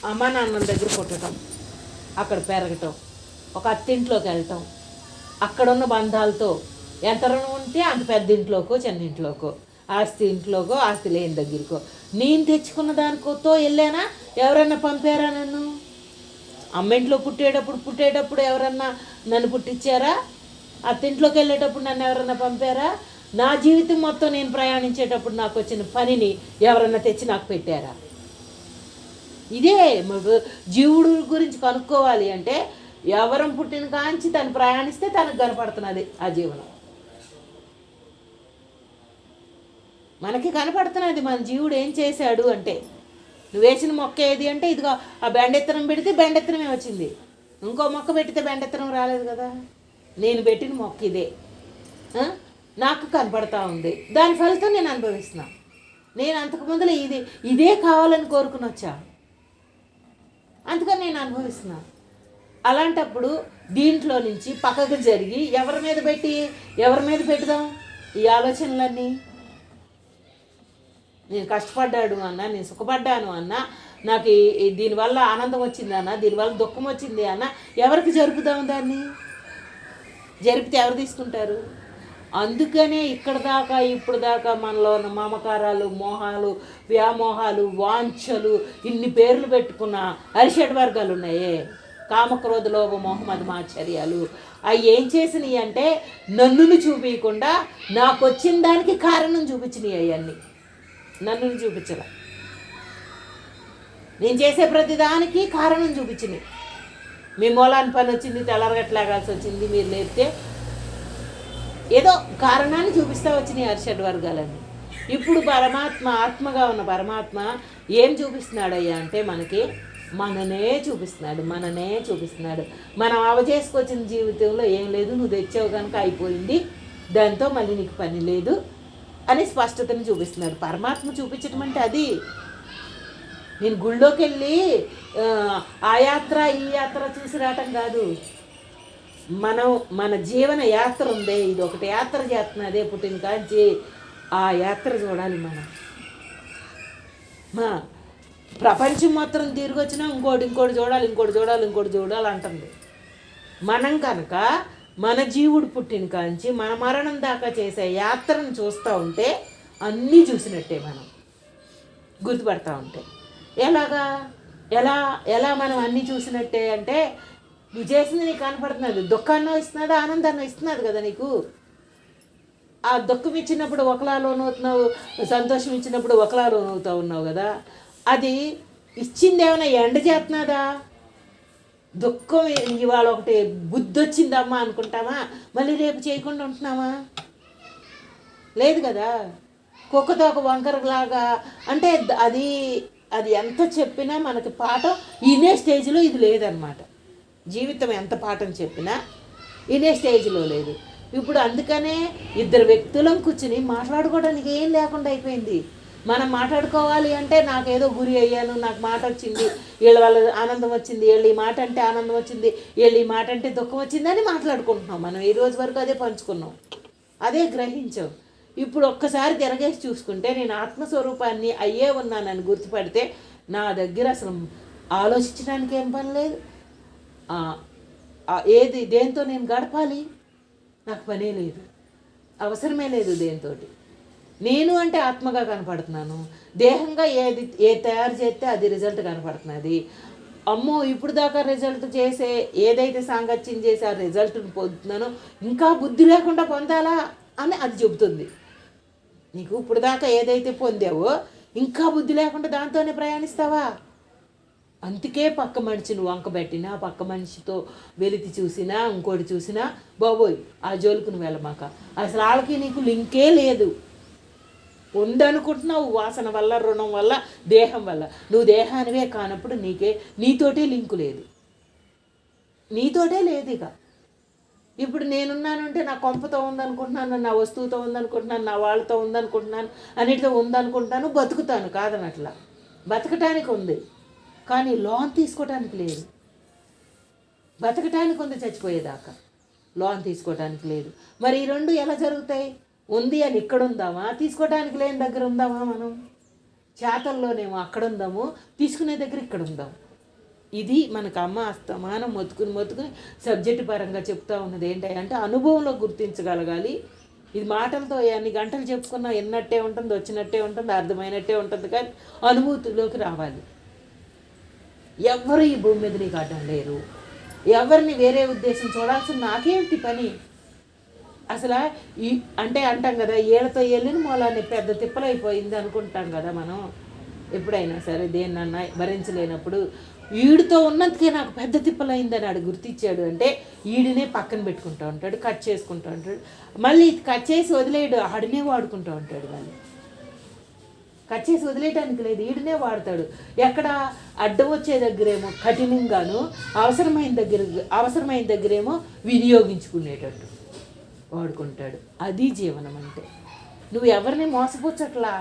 అమ్మ నాన్నల దగ్గర పుట్టడం, అక్కడ పెరగటం, ఒక అత్తింట్లోకి వెళ్ళటం, అక్కడున్న బంధాలతో ఎంత రుణం ఉంటే అంత పెద్ద ఇంట్లోకో చిన్న ఇంట్లోకో, ఆస్తి ఇంట్లోకో ఆస్తి లేని దగ్గరకో, నేను తెచ్చుకున్న దానికోతో వెళ్ళానా? ఎవరన్నా పంపారా నన్ను? అమ్మ ఇంట్లో పుట్టేటప్పుడు ఎవరన్నా నన్ను పుట్టించారా? అత్తింట్లోకి వెళ్ళేటప్పుడు నన్ను ఎవరన్నా పంపారా? నా జీవితం మొత్తం నేను ప్రయాణించేటప్పుడు నాకు వచ్చిన పనిని ఎవరన్నా తెచ్చి నాకు పెట్టారా? ఇదే జీవుడు గురించి కనుక్కోవాలి అంటే ఎవరం పుట్టిన కాంచి తను ప్రయాణిస్తే తనకు కనపడుతున్నది ఆ జీవనం. మనకి కనపడుతున్నది మన జీవుడు ఏం చేశాడు అంటే. నువ్వు వేసిన మొక్క ఏది అంటే ఇదిగో ఆ బెండెత్తనం పెడితే బెండెత్తనమే వచ్చింది. ఇంకో మొక్క పెడితే బెండెత్తనం రాలేదు కదా. నేను పెట్టిన మొక్క ఇదే, నాకు కనపడతా ఉంది, దాని ఫలితం నేను అనుభవిస్తున్నా. నేను అంతకుముందులో ఇదే కావాలని కోరుకుని వచ్చా, అందుకని నేను అనుభవిస్తున్నా. అలాంటప్పుడు దీంట్లో నుంచి పక్కకు జరిగి ఎవరి మీద పెట్టుదాం ఈ ఆలోచనలన్నీ? నేను కష్టపడ్డాడు అన్నా, నేను సుఖపడ్డాను అన్నా, నాకు దీనివల్ల ఆనందం వచ్చింది అన్న, దీనివల్ల దుఃఖం వచ్చింది అన్న, ఎవరికి జరుపుదాం దాన్ని? జరిపితే ఎవరు తీసుకుంటారు? అందుకనే ఇక్కడ దాకా ఇప్పుడు దాకా మనలో ఉన్న మమకారాలు, మోహాలు, వ్యామోహాలు, వాంఛలు, ఇన్ని పేర్లు పెట్టుకున్న అరిషడ్ వర్గాలు ఉన్నాయే, కామక్రోధ లోభ మోహమద మాచర్యాలు. అవి ఏం చేసినాయి అంటే నన్నుని చూపించకుండా నాకు వచ్చిన దానికి కారణం చూపించినాయి. అవన్నీ నన్నుని చూపించలే, నేను చేసే ప్రతిదానికి కారణం చూపించినాయి. మీ మూలాన్ని పని వచ్చింది, తెల్లరగట్లాగాల్సి వచ్చింది, మీరు లేపితే ఏదో కారణాన్ని చూపిస్తూ వచ్చినాయి అరిషడ్ వర్గాలన్నీ. ఇప్పుడు పరమాత్మ, ఆత్మగా ఉన్న పరమాత్మ ఏం చూపిస్తున్నాడయ్యా అంటే మననే చూపిస్తున్నాడు. మనం అవచేసుకొచ్చిన జీవితంలో ఏం లేదు, నువ్వు తెచ్చావు కనుక అయిపోయింది, దాంతో మళ్ళీ నీకు పని లేదు అని స్పష్టతను చూపిస్తున్నాడు. పరమాత్మ చూపించడం అంటే అది. నేను గుళ్ళోకి వెళ్ళి ఆ యాత్ర ఈ యాత్ర చూసి రావటం కాదు. మన జీవన యాత్ర ఉందే, ఇది ఒకటి యాత్ర చేస్తున్నదే పుట్టిన కాంచి, ఆ యాత్ర చూడాలి మనం. ప్రపంచం మొత్తం తిరిగి వచ్చినా ఇంకోటి చూడాలి అంటుంది. మనం కనుక మన జీవుడు పుట్టిన కాంచి మన మరణం దాకా చేసే యాత్రను చూస్తూ ఉంటే అన్నీ చూసినట్టే, మనం గుర్తుపడతా ఉంటే. ఎలా మనం అన్నీ చూసినట్టే అంటే, నువ్వు చేసింది నీకు కనపడుతున్నది. దుఃఖాన్ని ఇస్తున్నది, ఆనందాన్ని ఇస్తున్నది కదా నీకు. ఆ దుఃఖం ఇచ్చినప్పుడు ఒకలా లోనవుతున్నావు, సంతోషం ఇచ్చినప్పుడు ఒకలా లోనవుతూ ఉన్నావు కదా. అది ఇచ్చింది ఏమైనా ఎండ చేస్తున్నదా? దుఃఖం ఇవాళ ఒకటి బుద్ధి వచ్చిందమ్మా అనుకుంటామా, మళ్ళీ రేపు చేయకుండా ఉంటున్నామా? లేదు కదా. కుక్కతో ఒక వంకరలాగా అంటే అది ఎంత చెప్పినా మనకి పాఠం ఇనే స్టేజ్లో ఇది లేదనమాట. జీవితం ఎంత పాఠం చెప్పినా ఇనే స్టేజ్లో లేదు. ఇప్పుడు అందుకనే ఇద్దరు వ్యక్తులం కూర్చుని మాట్లాడుకోవడానికి ఏం లేకుండా అయిపోయింది. మనం మాట్లాడుకోవాలి అంటే నాకేదో గురి అయ్యాను, నాకు మాట వచ్చింది, వీళ్ళ వల్ల ఆనందం వచ్చింది, వీళ్ళు ఈ మాట అంటే ఆనందం వచ్చింది, వీళ్ళు ఈ మాట అంటే దుఃఖం వచ్చిందని మాట్లాడుకుంటున్నాం. మనం ఈ రోజు వరకు అదే పంచుకున్నాం, అదే గ్రహించాం. ఇప్పుడు ఒక్కసారి తిరగేసి చూసుకుంటే నేను ఆత్మస్వరూపాన్ని అయ్యే ఉన్నానని గుర్తుపడితే నా దగ్గర అసలు ఆలోచించడానికి ఏం పని లేదు. దేంతో నేను గడపాలి, నాకు పనే లేదు, అవసరమే లేదు దేంతో. నేను అంటే ఆత్మగా కనపడుతున్నాను, దేహంగా ఏది తయారు చేస్తే అది రిజల్ట్ కనపడుతున్నది. అమ్మో ఇప్పుడు దాకా రిజల్ట్ చేసే ఏదైతే సాంగత్యం చేసి ఆ రిజల్ట్ని పొందుతున్నానో ఇంకా బుద్ధి లేకుండా పొందాలా అని అది చెబుతుంది. నీకు ఇప్పుడు దాకా ఏదైతే పొందావో ఇంకా బుద్ధి లేకుండా దాంతోనే ప్రయాణిస్తావా? అందుకే పక్క మనిషిని వంకబెట్టినా, పక్క మనిషితో వెలితి చూసినా, ఇంకోటి చూసినా బాబోయ్ ఆ జోలికి నువ్వు వెళ్ళమాక. అసలు వాళ్ళకి నీకు లింకే లేదు. ఉందనుకుంటున్నావు వాసన వల్ల, రుణం వల్ల, దేహం వల్ల. నువ్వు దేహానివే కానప్పుడు నీతోటే లింకు లేదు, నీతోటే లేదు. ఇక ఇప్పుడు నేనున్నానంటే నా కొంపతో ఉందనుకుంటున్నాను, నా వస్తువుతో ఉందనుకుంటున్నాను, నా వాళ్ళతో ఉందనుకుంటున్నాను, అన్నిటితో ఉందనుకుంటున్నాను, బతుకుతాను కాదనట్లా. బతకటానికి ఉంది కానీ లోన్ తీసుకోవటానికి లేదు. బతకటానికి ఉంది చచ్చిపోయేదాకా, లోన్ తీసుకోవటానికి లేదు. మరి ఈ రెండు ఎలా జరుగుతాయి? ఉంది అని ఇక్కడ ఉందామా, తీసుకోవటానికి లేని దగ్గర ఉందామా? మనం చేతల్లోనేమో అక్కడ ఉందాము, తీసుకునే దగ్గర ఇక్కడ ఉందాము. ఇది మనకు అమ్మ అస్తమానం మొత్తుకుని సబ్జెక్టు పరంగా చెప్తా ఉన్నది ఏంటంటే అనుభవంలో గుర్తించగలగాలి. ఇది మాటలతో ఎన్ని గంటలు చెప్పుకున్నా ఎన్నట్టే ఉంటుంది, వచ్చినట్టే ఉంటుంది, అర్థమైనట్టే ఉంటుంది, కానీ అనుభూతిలోకి రావాలి. ఎవరు ఈ భూమి మీద నీకు అడ్డం లేరు. ఎవరిని వేరే ఉద్దేశం చూడాల్సిన నాకేంటి పని అసలు. ఈ అంటే అంటాం కదా, ఏళ్ళతో వెళ్ళిన మూలాన్ని పెద్ద తిప్పలైపోయింది అనుకుంటాం కదా మనం. ఎప్పుడైనా సరే దేన్నన్నా భరించలేనప్పుడు వీడితో ఉన్నందుకే నాకు పెద్ద తిప్పలైందని ఆడు గుర్తించాడు అంటే వీడినే పక్కన పెట్టుకుంటూ ఉంటాడు, కట్ చేసుకుంటూ ఉంటాడు. మళ్ళీ కట్ చేసి వదిలేయడు, ఆడినే వాడుకుంటూ ఉంటాడు. మళ్ళీ కట్ చేసి వదిలేయడానికి లేదు, వీడినే వాడతాడు. ఎక్కడ అడ్డం వచ్చే దగ్గరేమో కఠినంగాను, అవసరమైన దగ్గరేమో వినియోగించుకునేటట్టు వాడుకుంటాడు. అది జీవనం అంటే. నువ్వు ఎవరిని మోసపుచ్చట్లా,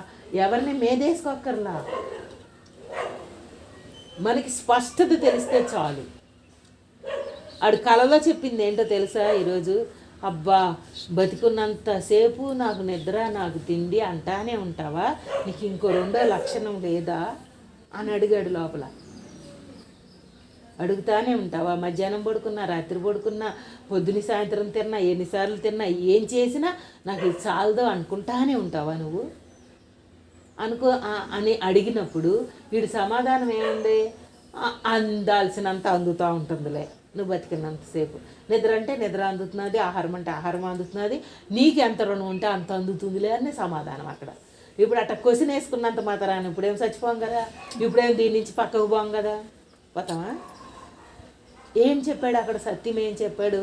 ఎవరిని మేదేసుకోక్కర్లా. మనకి స్పష్టత తెలిస్తే చాలు. ఆడు కలలో చెప్పింది ఏంటో తెలుసా ఈరోజు? అబ్బా, బతికున్నంతసేపు నాకు నిద్ర, నాకు తిండి అంటానే ఉంటావా, నీకు ఇంకో రెండో లక్షణం లేదా అని అడిగాడు లోపల. అడుగుతానే ఉంటావా? మధ్యాహ్నం పడుకున్నా, రాత్రి పడుకున్నా, పొద్దున సాయంత్రం తిన్నా, ఎన్నిసార్లు తిన్నా, ఏం చేసినా నాకు ఇది చాలదో అనుకుంటానే ఉంటావా నువ్వు అని అడిగినప్పుడు వీడి సమాధానం ఏముంది? అందాల్సినంత అందుతూ ఉంటుందిలే నువ్వు బతికినంతసేపు. నిద్ర అంటే నిద్ర అందుతున్నది, ఆహారం అంటే ఆహారం అందుతున్నది, నీకు ఎంత రుణం ఉంటే అంత అందుతుందిలే అని సమాధానం అక్కడ. ఇప్పుడు అట్ట క్వశ్చన్ వేసుకున్నంత మాత్రాన్ని ఇప్పుడేం చచ్చిపోం కదా, ఇప్పుడేం దీని నుంచి పక్కకు పోం కదా, పోతామా? ఏం చెప్పాడు అక్కడ? సత్యం ఏం చెప్పాడు?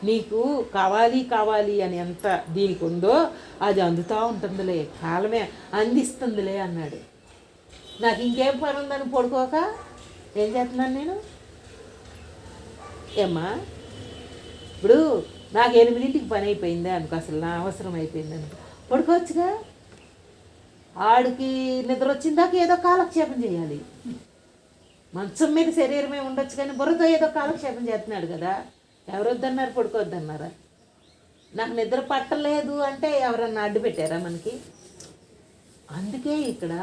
నీకు కావాలి అని ఎంత దీనికి ఉందో అది అందుతూ ఉంటుందిలే, కాలమే అందిస్తుందిలే అన్నాడు. నాకు ఇంకేం పని ఉందని పడుకోక ఏం చేస్తున్నాను నేను? ఏమ్మా, ఇప్పుడు నాకు 8ంటికి పని అయిపోయిందే అనుకో, అసలు నా అవసరం అయిపోయింది అనుకో, పడుకోవచ్చుగా. ఆడికి నిద్ర వచ్చిందాక ఏదో కాలక్షేపం చేయాలి. మంచం మీద శరీరమే ఉండొచ్చు కానీ బుర్రతో ఏదో కాలక్షేపం చేస్తున్నాడు కదా. ఎవరొద్దన్నారు? పడుకోవద్దన్నారా? నాకు నిద్ర పట్టలేదు అంటే ఎవరన్నా అడ్డు పెట్టారా మనకి? అందుకే ఇక్కడ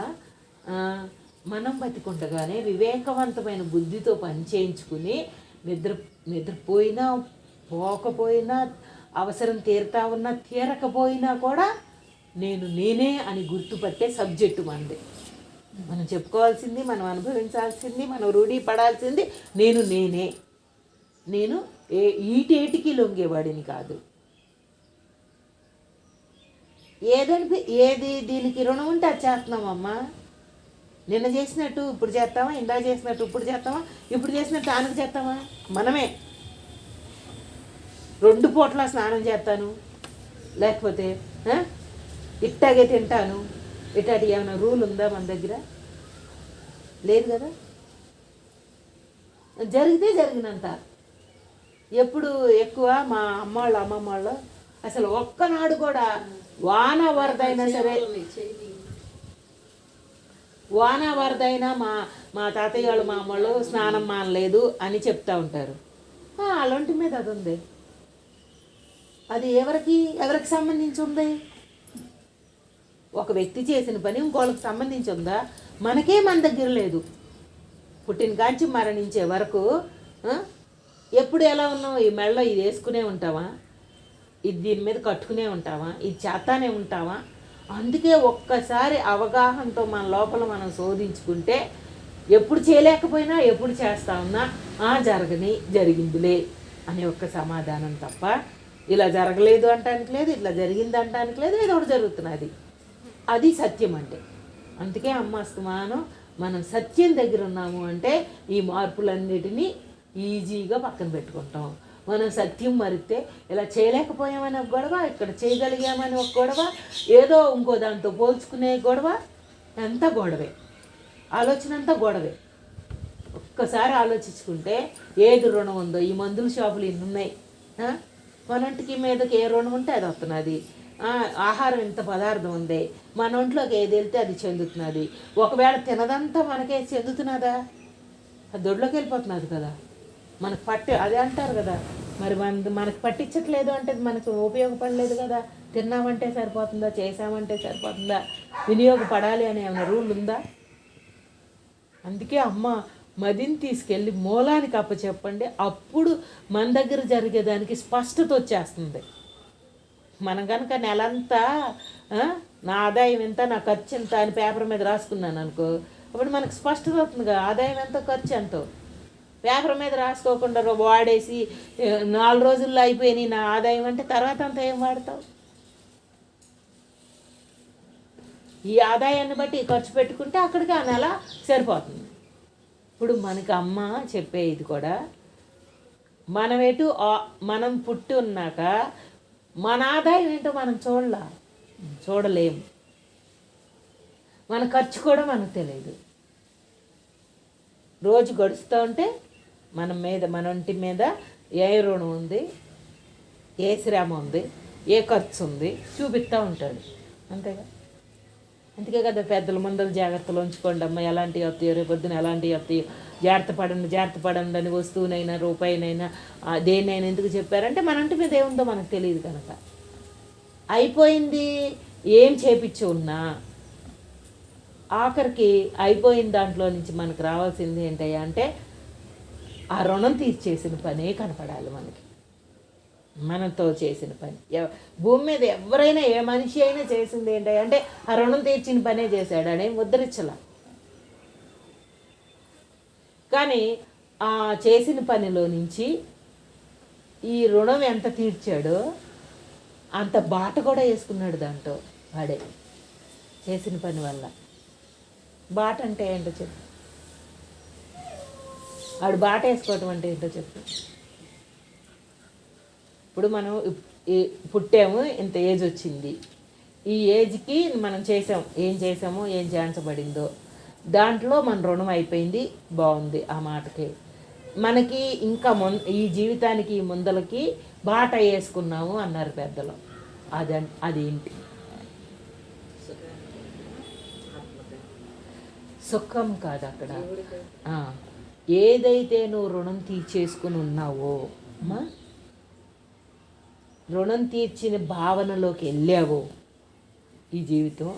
మనం బతికుండగానే వివేకవంతమైన బుద్ధితో పని చేయించుకుని నిద్రపోయినా పోకపోయినా, అవసరం తీరుతా ఉన్నా తీరకపోయినా కూడా నేనే అని గుర్తుపట్టే సబ్జెక్టు మనది. మనం చెప్పుకోవాల్సింది, మనం అనుభవించాల్సింది, మనం రూఢీ పడాల్సింది నేను ఈటేటికి లొంగేవాడిని కాదు. ఏది దీనికి రుణం ఉంటే అది చేస్తున్నామమ్మా. నిన్న చేసినట్టు ఇప్పుడు చేస్తామా, ఇందా చేసినట్టు ఇప్పుడు చేస్తామా, ఇప్పుడు చేసినట్టు ఆనకు చేస్తామా? మనమే 2 పూట్ల స్నానం చేస్తాను, లేకపోతే ఇట్టాగే తింటాను, ఇట్లాంటి ఏమైనా రూల్ ఉందా మన దగ్గర? లేదు కదా. జరిగితే జరిగినంత. ఎప్పుడు ఎక్కువ మా అమ్మవాళ్ళు అమ్మమ్మ వాళ్ళు అసలు ఒక్కనాడు కూడా వాన వరదైనా సరే, వాన వరదైనా మా తాతయ్య వాళ్ళు మా అమ్మళ్ళు స్నానం మానలేదు అని చెప్తా ఉంటారు. అలాంటి మీద అది ఉంది. అది ఎవరికి సంబంధించి ఉంది? ఒక వ్యక్తి చేసిన పని ఇంకోళ్ళకి సంబంధించి ఉందా? మనకే మన దగ్గర లేదు. పుట్టిన కాంచి మరణించే వరకు ఎప్పుడు ఎలా ఉన్నావు? ఈ మెడలో ఇది వేసుకునే ఉంటావా? ఇది దీని మీద కట్టుకునే ఉంటావా? ఇది చేస్తానే ఉంటావా? అందుకే ఒక్కసారి అవగాహనతో మన లోపల మనం శోధించుకుంటే ఎప్పుడు చేయలేకపోయినా ఎప్పుడు చేస్తా ఉన్నా జరిగిందిలే అనే ఒక్క సమాధానం తప్ప ఇలా జరగలేదు అంటానికి లేదు, ఇట్లా జరిగింది అంటానికి లేదు, ఏదో ఒకటి జరుగుతున్నది. అది సత్యం అంటే. అందుకే అమ్మ అస్తమానం మనం సత్యం దగ్గర ఉన్నాము అంటే ఈ మార్పులన్నిటినీ ఈజీగా పక్కన పెట్టుకుంటాం. మనం సత్యం మరితే ఇలా చేయలేకపోయామని ఒక గొడవ, ఇక్కడ చేయగలిగామని ఒక గొడవ, ఏదో ఇంకో దాంతో పోల్చుకునే గొడవ, అంతా గొడవే. ఆలోచన అంతా గొడవే. ఒక్కసారి ఆలోచించుకుంటే ఏది రుణం ఉందో, ఈ మందుల షాపులు ఇన్ని ఉన్నాయి, మనంటికి మీదకి ఏ రుణం ఉంటే అది వస్తున్నది. ఆహారం ఇంత పదార్థం ఉంది, మన ఒంట్లోకి ఏది వెళ్తే అది చెందుతున్నది. ఒకవేళ తినదంతా మనకే చెందుతున్నదా? అది దొడ్లోకి వెళ్ళిపోతున్నది కదా. మనకు అదే అంటారు కదా, మరి మనకు పట్టించట్లేదు అంటే మనకు ఉపయోగపడలేదు కదా. తిన్నామంటే సరిపోతుందా, చేసామంటే సరిపోతుందా, వినియోగపడాలి అనే ఏమైనా రూల్ ఉందా? అందుకే అమ్మ మదిని తీసుకెళ్ళి మూలానికి అప్పచెప్పండి. అప్పుడు మన దగ్గర జరిగేదానికి స్పష్టత వచ్చేస్తుంది. మనం కనుక నెలంతా నా ఆదాయం ఎంత, నా ఖర్చు ఎంత అని పేపర్ మీద రాసుకున్నాను అనుకో, అప్పుడు మనకు స్పష్టత అవుతుంది కదా, ఆదాయం ఎంత, ఖర్చు ఎంతో. పేపర్ మీద రాసుకోకుండా వాడేసి 4 రోజుల్లో అయిపోయినాయి నా ఆదాయం అంటే తర్వాత అంతా ఏం వాడతావు? ఈ ఆదాయాన్ని బట్టి ఖర్చు పెట్టుకుంటే అక్కడికి ఆ నెల సరిపోతుంది. ఇప్పుడు మనకి అమ్మ చెప్పేది కూడా, మనం పుట్టి ఉన్నాక మన ఆదాయం ఏంటో మనం చూడలేము. మన ఖర్చు కూడా మనకు తెలియదు. రోజు గడుస్తూ ఉంటే మన ఒంటి మీద ఏ రుణం ఉంది, ఏ శ్రమ ఉంది, ఏ ఖర్చు ఉంది చూపిస్తూ ఉంటాడు. అంతేగా. అందుకే కదా పెద్దల ముందలు జాగ్రత్తలు ఉంచుకోండి అమ్మ, ఎలాంటివి వస్తాయో రేపొద్దున ఎలాంటివి వస్తాయో జాగ్రత్త పడండి అని వస్తువునైనా రూపాయినైనా దేన్నైనా ఎందుకు చెప్పారంటే మన ఇంటి మీద ఏముందో మనకు తెలియదు కనుక. అయిపోయింది ఏం చేపించి ఉన్నా ఆఖరికి అయిపోయిన దాంట్లో నుంచి మనకు రావాల్సింది ఏంటయ్యా అంటే ఆ రుణం తీర్చేసిన పనే కనపడాలి మనకి. మనతో చేసిన పని భూమి మీద ఎవరైనా ఏ మనిషి అయినా చేసింది ఏంటయ్యా అంటే ఆ రుణం తీర్చిన పనే చేశాడు అని ముద్రించలా. కానీ ఆ చేసిన పనిలో నుంచి ఈ రుణం ఎంత తీర్చాడో అంత బాట కూడా వేసుకున్నాడు దాంట్లో వాడే చేసిన పని వల్ల. బాట అంటే ఏంటో చెప్పు. ఆడు బాట వేసుకోవటం అంటే ఏంటో చెప్పు. ఇప్పుడు మనం పుట్టాము, ఇంత ఏజ్ వచ్చింది, ఈ ఏజ్కి మనం ఏం చేసామో ఏం చేయించబడిందో దాంట్లో మన రుణం అయిపోయింది. బాగుంది ఆ మాటకి. మనకి ఇంకా ఈ జీవితానికి ముందలకి బాట వేసుకున్నాము అన్నారు పెద్దలు. అదేంటి? సుఖం కాదు అక్కడ. ఏదైతే నువ్వు రుణం తీర్చేసుకుని ఉన్నావో, రుణం తీర్చిన భావనలోకి వెళ్ళావో, ఈ జీవితం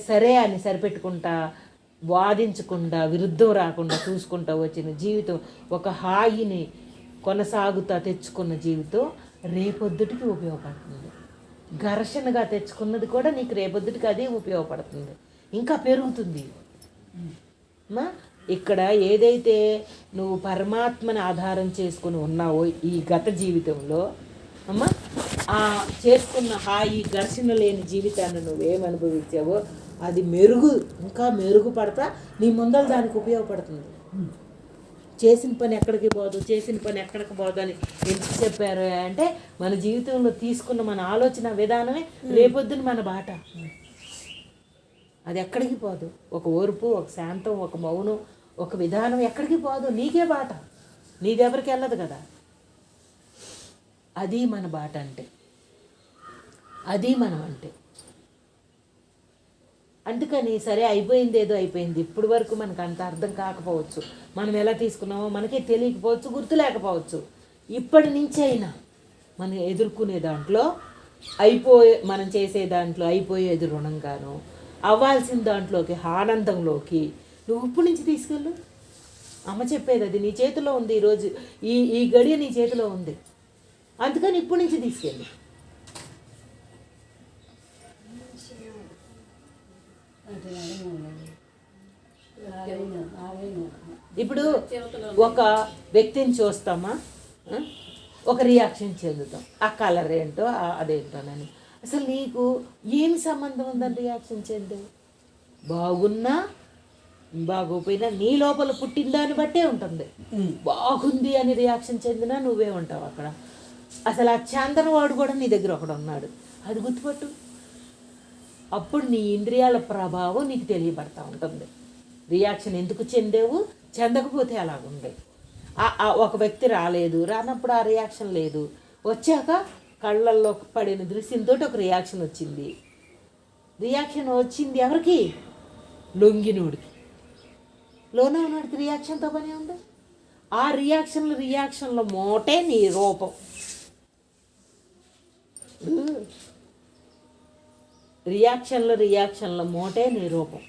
సరే అని సరిపెట్టుకుంటా, వాదించకుండా, విరుద్ధం రాకుండా చూసుకుంటా వచ్చిన జీవితం, ఒక హాయిని కొనసాగుతా తెచ్చుకున్న జీవితం రేపొద్దుటికి ఉపయోగపడుతుంది. ఘర్షణగా తెచ్చుకున్నది కూడా నీకు రేపొద్దుటికి అదే ఉపయోగపడుతుంది, ఇంకా పెరుగుతుంది. ఇక్కడ ఏదైతే నువ్వు పరమాత్మని ఆధారం చేసుకుని ఉన్నావో ఈ గత జీవితంలో ఆ చేసుకున్న హాయి ఘర్షణ లేని జీవితాన్ని నువ్వేమనుభవించావో అది ఇంకా మెరుగుపడతా నీ ముందర దానికి ఉపయోగపడుతుంది. చేసిన పని ఎక్కడికి పోదు అని ఎందుకు చెప్పారు అంటే మన జీవితంలో తీసుకున్న మన ఆలోచన విధానమే రేపొద్దున మన బాట. అది ఎక్కడికి పోదు. ఒక ఓర్పు, ఒక శాంతం, ఒక మౌనం, ఒక విధానం ఎక్కడికి పోదు. నీకే బాట, నీదెవరికి వెళ్ళదు కదా. అది మన బాట అంటే, అది మనం అంటే. అందుకని సరే అయిపోయింది, ఏదో అయిపోయింది. ఇప్పటి వరకు మనకు అంత అర్థం కాకపోవచ్చు, మనం ఎలా తీసుకున్నామో మనకే తెలియకపోవచ్చు, గుర్తు లేకపోవచ్చు. ఇప్పటి నుంచి అయినా మనం ఎదుర్కొనే దాంట్లో మనం చేసే దాంట్లో అయిపోయేది రుణంగాను, అవ్వాల్సిన దాంట్లోకి ఆనందంలోకి నువ్వు ఇప్పటి నుంచి తీసుకెళ్ళు. అమ్మ చెప్పేది అది నీ చేతిలో ఉంది. ఈరోజు ఈ గడియ నీ చేతిలో ఉంది. అందుకని ఇప్పటి నుంచి తీసుకెళ్ళి. ఇప్పుడు ఒక వ్యక్తిని చూస్తామా, ఒక రియాక్షన్ చెందుతాం. ఆ కలర్ ఏంటో అదేంటోనని. అసలు నీకు ఏమి సంబంధం ఉందని రియాక్షన్ చెందావు? బాగున్నా బాగోపోయినా నీ లోపల పుట్టిన దాన్ని బట్టే ఉంటుంది. బాగుంది అని రియాక్షన్ చెందినా నువ్వే ఉంటావు అక్కడ. అసలు ఆ చందనవాడు కూడా నీ దగ్గర ఒకడు ఉన్నాడు, అది గుర్తుపట్టు. అప్పుడు నీ ఇంద్రియాల ప్రభావం నీకు తెలియబడతా ఉంటుంది. రియాక్షన్ ఎందుకు చెందేవు, చెందకపోతే అలాగుంది. ఒక వ్యక్తి రానప్పుడు ఆ రియాక్షన్ లేదు. వచ్చాక కళ్ళల్లో పడిన దృశ్యంతో ఒక రియాక్షన్ వచ్చింది. రియాక్షన్ వచ్చింది ఎవరికి? లొంగినోడికి. లోన ఉన్నోడికి రియాక్షన్తో పని ఉంది. ఆ రియాక్షన్ల మోటే నీ రూపం. రియాక్షన్ల మోటే నీ రూపం.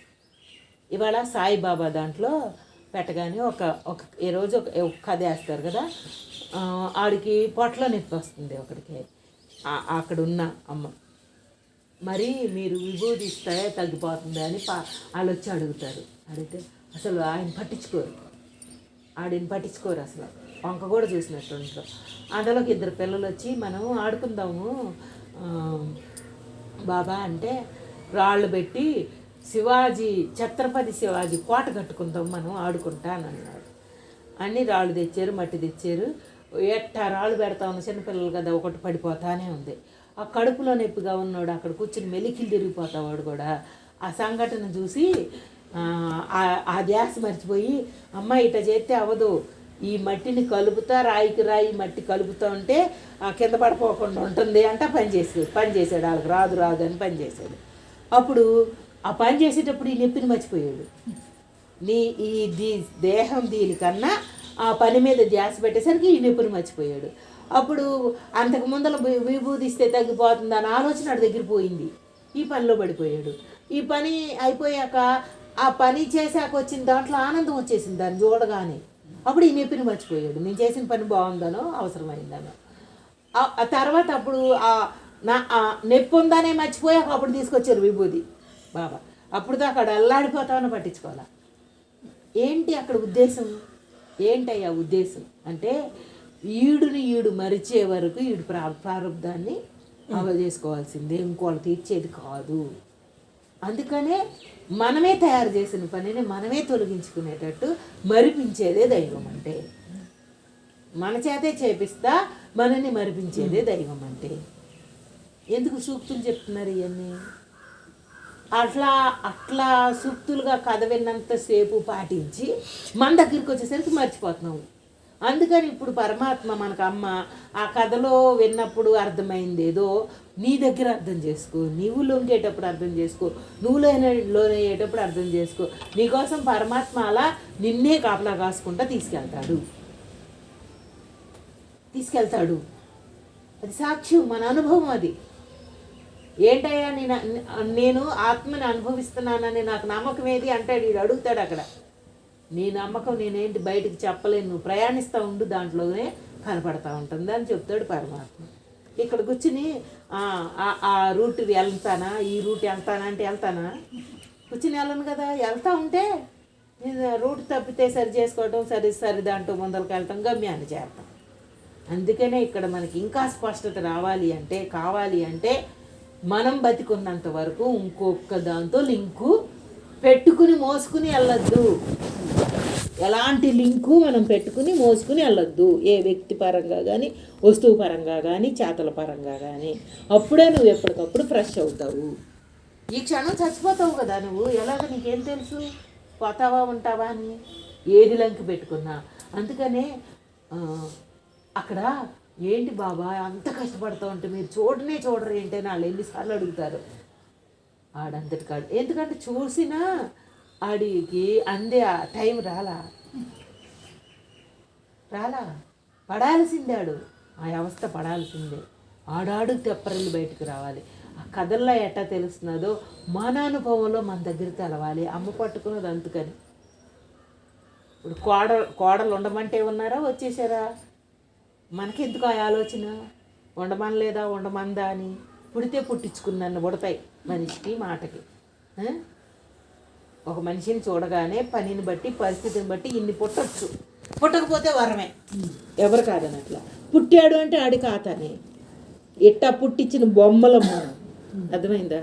ఇవాళ సాయిబాబా దాంట్లో పెట్టగానే ఒక ఒక ఏ రోజు ఒక కథ వేస్తారు కదా, ఆడికి పొట్టలో నొప్పి వస్తుంది ఒకడికి. అక్కడ ఉన్న అమ్మ, మరి మీరు విభూది ఇస్తే తగ్గిపోతుందా అని వాళ్ళు వచ్చి అడుగుతారు. అడిగితే అసలు ఆయన పట్టించుకోరు అసలు, వంక కూడా చూసినట్టు ఉంటారు. అందులోకి 2 పిల్లలు వచ్చి మనం ఆడుకుందాము బాబా అంటే, రాళ్ళు పెట్టి ఛత్రపతి శివాజీ కోట కట్టుకుందాం మనం ఆడుకుంటా అని అన్నాడు. అన్నీ రాళ్ళు తెచ్చారు, మట్టి తెచ్చారు. రాళ్ళు పెడతా ఉన్న చిన్నపిల్లలు కదా, ఒకటి పడిపోతానే ఉంది. ఆ కడుపులో నొప్పిగా ఉన్నాడు అక్కడ కూర్చుని మెలికిలు తిరిగిపోతావాడు కూడా. ఆ సంఘటన చూసి ఆ ధ్యాస మర్చిపోయి, అమ్మ ఇట చేస్తే అవ్వదు, ఈ మట్టిని కలుపుతా, రాయికి రాయి మట్టి కలుపుతూ ఉంటే కింద పడిపోకుండా ఉంటుంది అంట. పని చేశాడు వాళ్ళకి రాదు అని పని చేశాడు. అప్పుడు ఆ పని చేసేటప్పుడు ఈ నొప్పిని మర్చిపోయాడు. ఈ దేహం దీనికన్నా ఆ పని మీద ధ్యాస పెట్టేసరికి ఈ నొప్పిని మర్చిపోయాడు. అప్పుడు అంతకు ముందర విభూదిస్తే తగ్గిపోతుంది అని ఆలోచన వాడి దగ్గర పోయింది. ఈ పనిలో పడిపోయాడు. ఈ పని అయిపోయాక ఆ పని చేశాక వచ్చిన దాంట్లో ఆనందం వచ్చేసింది దాన్ని చూడగానే. అప్పుడు ఈ నొప్పిని మర్చిపోయాడు, నేను చేసిన పని బాగుందనో అవసరమైందనో. ఆ తర్వాత అప్పుడు నొప్పి ఉందనే మర్చిపోయాక అప్పుడు తీసుకొచ్చారు విభూది బాబా. అప్పుడు దాకా అక్కడ అల్లాడిపోతామని పట్టించుకోవాలి. ఏంటి అక్కడ ఉద్దేశం? ఏంటయ్యా ఉద్దేశం అంటే, ఈడు మరిచే వరకు ఈడు ప్రారంధాన్ని చేసుకోవాల్సిందే, ఇంకోళ్ళు తీర్చేది కాదు. అందుకనే మనమే తయారు చేసిన పనిని మనమే తొలగించుకునేటట్టు మరిపించేదే దైవం అంటే. మన చేతే చేపిస్తా మనని మరిపించేదే దైవం అంటే. ఎందుకు సూక్తులు చెప్తున్నారు ఇవన్నీ? అట్లా సూక్తులుగా కథ విన్నంతసేపు పాటించి మన దగ్గరికి వచ్చేసరికి మర్చిపోతున్నాము. అందుకని ఇప్పుడు పరమాత్మ మనకు అమ్మ ఆ కథలో విన్నప్పుడు అర్థమైందేదో నీ దగ్గర అర్థం చేసుకో, నీవు లొంగేటప్పుడు అర్థం చేసుకో, నువ్వు లోనయ్యేటప్పుడు అర్థం చేసుకో. నీకోసం పరమాత్మ అలా నిన్నే కాపలా కాసుకుంటా తీసుకెళ్తాడు. అది సాక్ష్యం, మన అనుభవం. అది ఏంటయ్యా నేను ఆత్మని అనుభవిస్తున్నానని నాకు నమ్మకం ఏది అంటాడు. వీడు అడుగుతాడు అక్కడ. నీ నమ్మకం నేనేంటి బయటికి చెప్పలేను, నువ్వు ప్రయాణిస్తూ ఉండు, దాంట్లోనే కనపడతా ఉంటుంది అని చెప్తాడు పరమాత్మ. ఇక్కడ కూర్చుని ఆ రూట్ వెళ్తానా, ఈ రూట్ వెళ్తానా అంటే వెళ్తానా? కూర్చుని వెళ్ళను కదా. వెళ్తా ఉంటే రూట్ తప్పితే సరి చేసుకోవటం, సరి దాంట్లో ముందరికి వెళ్ళటం, గమ్యాన్ని చేరటం. అందుకనే ఇక్కడ మనకి ఇంకా స్పష్టత కావాలి అంటే మనం బతికున్నంత వరకు ఇంకొక దాంతో లింకు పెట్టుకుని మోసుకుని వెళ్ళొద్దు. ఎలాంటి లింకు మనం పెట్టుకుని మోసుకుని వెళ్ళొద్దు, ఏ వ్యక్తి పరంగా కానీ, వస్తువు పరంగా కానీ, చేతల పరంగా కానీ. అప్పుడే నువ్వు ఎప్పటికప్పుడు ఫ్రెష్ అవుతావు. ఈ క్షణం చచ్చిపోతావు కదా నువ్వు. ఎలాగ నీకేం తెలుసు పోతావా ఉంటావా అని? ఏది లింక్ పెట్టుకున్నా. అందుకనే అక్కడ ఏంటి బాబా అంత కష్టపడతా ఉంటే మీరు చూడరు ఏంటని వాళ్ళు ఎన్నిసార్లు అడుగుతారు. ఆడంతటి కాడు. ఎందుకంటే చూసినా ఆడికి అందే టైం రాలా పడాల్సిందే. ఆ అవస్థ పడాల్సిందే. ఆడాడు తెప్పరిల్లి బయటకు రావాలి. ఆ కథల్లో ఎట్టా తెలుస్తున్నదో మన అనుభవంలో మన దగ్గర తెలవాలి. అమ్మ పట్టుకున్నది అందుకని. ఇప్పుడు కోడలు ఉండమంటే ఉన్నారా, వచ్చేసారా? మనకెందుకు ఆ ఆలోచన? ఉండమనలేదా, ఉండమందా అని. పుడితే పుట్టించుకున్నాను పుడతాయి మనిషికి మాటకి. ఒక మనిషిని చూడగానే పనిని బట్టి పరిస్థితిని బట్టి ఇన్ని పుట్టచ్చు, పుట్టకపోతే వరమే, ఎవరు కాదని. అట్లా పుట్టాడు అంటే ఆడి ఖాతానే. ఇట్టా పుట్టించిన బొమ్మలమ్మ, అర్థమైందా?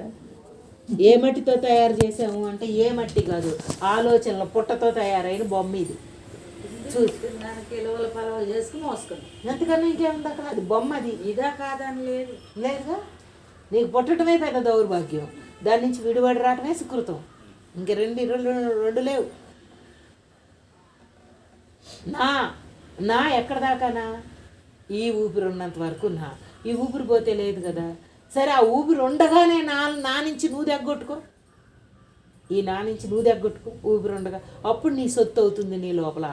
ఏ మట్టితో తయారు చేసాము అంటే ఏ మట్టి కాదు, ఆలోచనల పుట్టతో తయారైన బొమ్మ ఇది. చూసి పలవలు చేసుకుని మోసుకున్నాం, ఎంతకన్నా ఇంకేముంది అక్కడ? అది బొమ్మ, అది ఇదా కాదని లేదుగా. నీకు పుట్టడమే పెద్ద దౌర్భాగ్యం, దాని నుంచి విడిపడి రావటమే సుకృతం. ఇంక రెండు లేవు. నా ఎక్కడ దాకానా? ఈ ఊపిరి ఉన్నంత వరకు ఈ ఊపిరి పోతే లేదు కదా. సరే, ఆ ఊపిరి ఉండగానే నా నుంచి నువ్వు దగ్గొట్టుకో, ఈ నా నుంచి నువ్వు దగ్గొట్టుకో ఊపిరి ఉండగా. అప్పుడు నీ సొత్తు అవుతుంది నీ లోపల.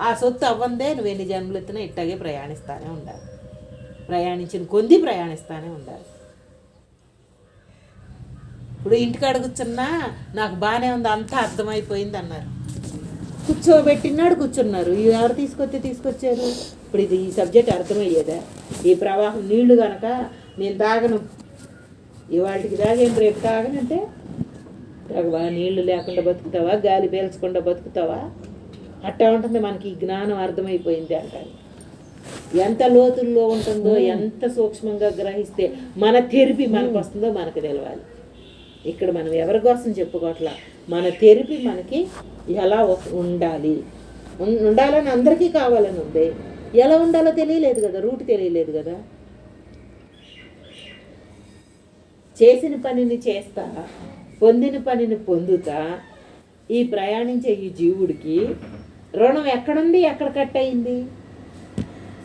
ఆ సొత్తు అవ్వందే నువ్వు ఎన్ని జన్మలు ఎత్తినా ఇట్టాగే ప్రయాణిస్తానే ఉండాలి. ప్రయాణించిన కొద్ది ప్రయాణిస్తానే ఉండాలి. ఇప్పుడు ఇంటికాడ కూర్చున్నా నాకు బాగానే ఉంది, అంతా అర్థమైపోయింది అన్నారు. కూర్చోబెట్టినాడు కూర్చున్నారు. ఎవరు తీసుకొచ్చారు. ఇప్పుడు ఇది ఈ సబ్జెక్ట్ అర్థమయ్యేదా? ఈ ప్రవాహం నీళ్లు కనుక నేను తాగను, ఇవాళకి తాగేం రేపు తాగనంటే తాగవా? నీళ్లు లేకుండా బతుకుతావా? గాలి పీల్చకుండా బతుకుతావా? అట్టా ఉంటుంది. మనకి ఈ జ్ఞానం అర్థమైపోయింది అంటారు. ఎంత లోతుల్లో ఉంటుందో, ఎంత సూక్ష్మంగా గ్రహిస్తే మన తెరిపి మనకు వస్తుందో మనకు తెలవాలి. ఇక్కడ మనం ఎవరి కోసం చెప్పుకోవట్లా, మన తెరిపి మనకి ఎలా ఉండాలి ఉండాలని అందరికీ కావాలని ఉంది. ఎలా ఉండాలో తెలియలేదు కదా, రూట్ తెలియలేదు కదా. చేసిన పనిని చేస్తా, పొందిన పనిని పొందుతా ఈ ప్రయాణించే ఈ జీవుడికి రుణం ఎక్కడుంది, ఎక్కడ కట్ అయింది?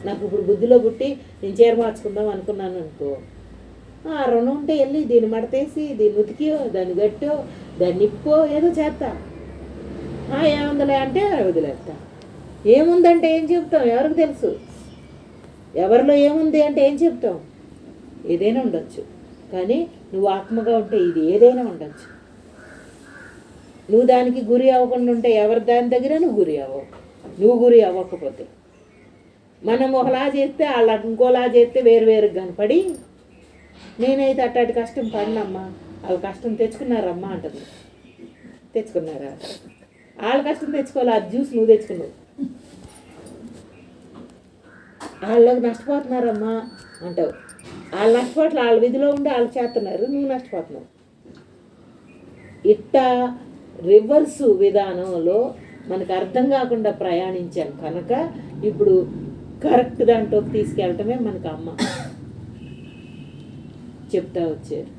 నాకు ఇప్పుడు బుద్ధిలో పుట్టి నేను చీర మార్చుకుందాం అనుకున్నాను అనుకో, ఆ రుణం ఉంటే వెళ్ళి దీన్ని మడతేసి దీన్ని ఉతికియో దాన్ని గట్టో దాన్ని నిప్పో ఏదో చేస్తా. ఏముందిలే అంటే వదిలేస్తా. ఏముందంటే ఏం చెప్తాం? ఎవరికి తెలుసు? ఎవరిలో ఏముంది అంటే ఏం చెప్తాం? ఏదైనా ఉండొచ్చు, కానీ నువ్వు ఆత్మగా ఉంటే ఇది ఏదైనా ఉండొచ్చు. నువ్వు దానికి గురి అవ్వకుండా ఉంటే ఎవరి దాని దగ్గర నువ్వు గురి అవ్వవు. నువ్వు గురి అవ్వకపోతే మనం ఒకలా చేస్తే వాళ్ళ ఇంకోలా చేస్తే వేరు కనపడి, నేనైతే అట్టాటి కష్టం పడినమ్మా, వాళ్ళ కష్టం తెచ్చుకున్నారమ్మా అంటుంది. తెచ్చుకున్నారా? వాళ్ళ కష్టం తెచ్చుకోవాలి, అది జ్యూస్ నువ్వు తెచ్చుకున్నావు. వాళ్ళకి నష్టపోతున్నారమ్మా అంటావు. వాళ్ళు నష్టపోవట్లే, వాళ్ళ విధిలో ఉండి వాళ్ళు చేస్తున్నారు, నువ్వు నష్టపోతున్నావు. ఇట్టా రివర్సు విధానంలో మనకు అర్థం కాకుండా ప్రయాణించాం కనుక ఇప్పుడు కరెక్ట్ దాంట్లోకి తీసుకెళ్ళటమే మనకు అమ్మ చెప్తా వచ్చారు.